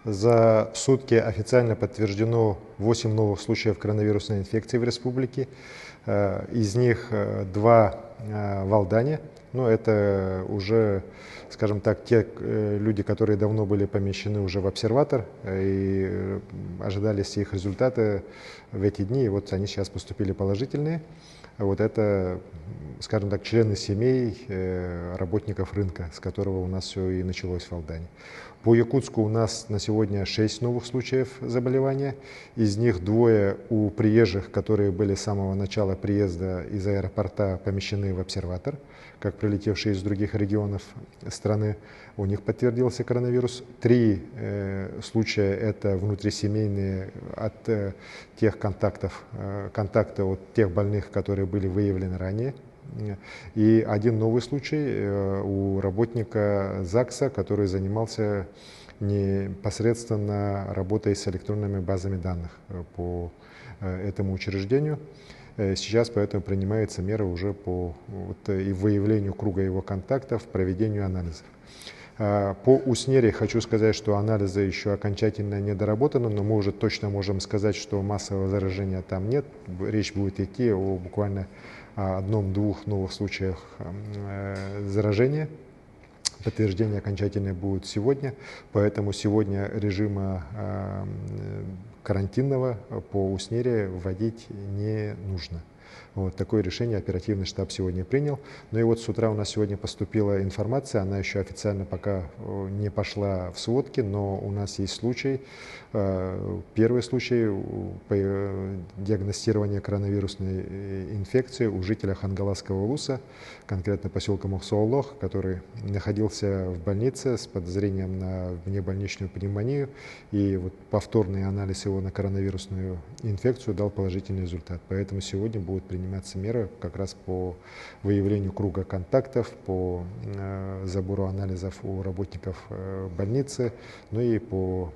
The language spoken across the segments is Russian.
За сутки официально подтверждено 8 новых случаев коронавирусной инфекции в республике. Из них 2 в Алдане. Но это уже, скажем так, те люди, которые давно были помещены уже в обсерватор и ожидались их результаты в эти дни. И вот они сейчас поступили положительные. Вот это, скажем так, члены семей работников рынка, с которого у нас все и началось в Алдане. По Якутску у нас на сегодня 6 новых случаев заболевания. Из них 2 у приезжих, которые были с самого начала приезда из аэропорта помещены в обсерватор, как прилетевшие из других регионов страны. У них подтвердился коронавирус. 3 случая это внутрисемейные от тех контактов, контакта от тех больных, которые были выявлены ранее. И 1 новый случай у работника ЗАГСа, который занимался непосредственно работой с электронными базами данных по этому учреждению. Сейчас поэтому принимается мера уже по и выявлению круга его контактов, проведению анализов. По УСНЕРе хочу сказать, что анализы еще окончательно не доработаны, но мы уже точно можем сказать, что массового заражения там нет. Речь будет идти о буквально 1-2 новых случаях заражения. Подтверждение окончательное будет сегодня, поэтому сегодня режима карантинного по УСНЕРе вводить не нужно. Вот такое решение оперативный штаб сегодня принял. Ну и вот с утра у нас сегодня поступила информация, она еще официально пока не пошла в сводки, но у нас есть случай, первый случай диагностирования коронавирусной инфекции у жителя Хангаласского улуса, конкретно поселка Мухсоолох, который находился в больнице с подозрением на внебольничную пневмонию, и вот повторный анализ его на коронавирусную инфекцию дал положительный результат. Поэтому сегодня будут приниматься меры как раз по выявлению круга контактов, по забору анализов у работников больницы, ну и по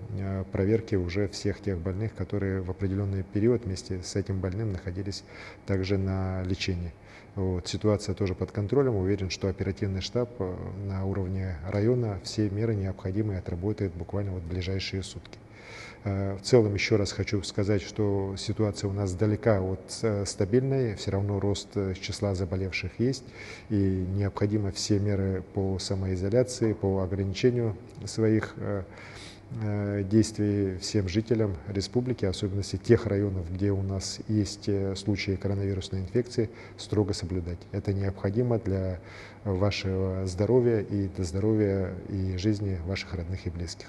проверке уже всех тех больных, которые в определенный период вместе с этим больным находились также на лечении. Вот. Ситуация тоже под контролем. Уверен, что оперативный штаб на уровне района все меры необходимые отработает буквально в ближайшие сутки. В целом, еще раз хочу сказать, что ситуация у нас далека от стабильной, все равно рост числа заболевших есть, и необходимо все меры по самоизоляции, по ограничению своих действий всем жителям республики, особенно тех районов, где у нас есть случаи коронавирусной инфекции, строго соблюдать. Это необходимо для вашего здоровья и для здоровья и жизни ваших родных и близких.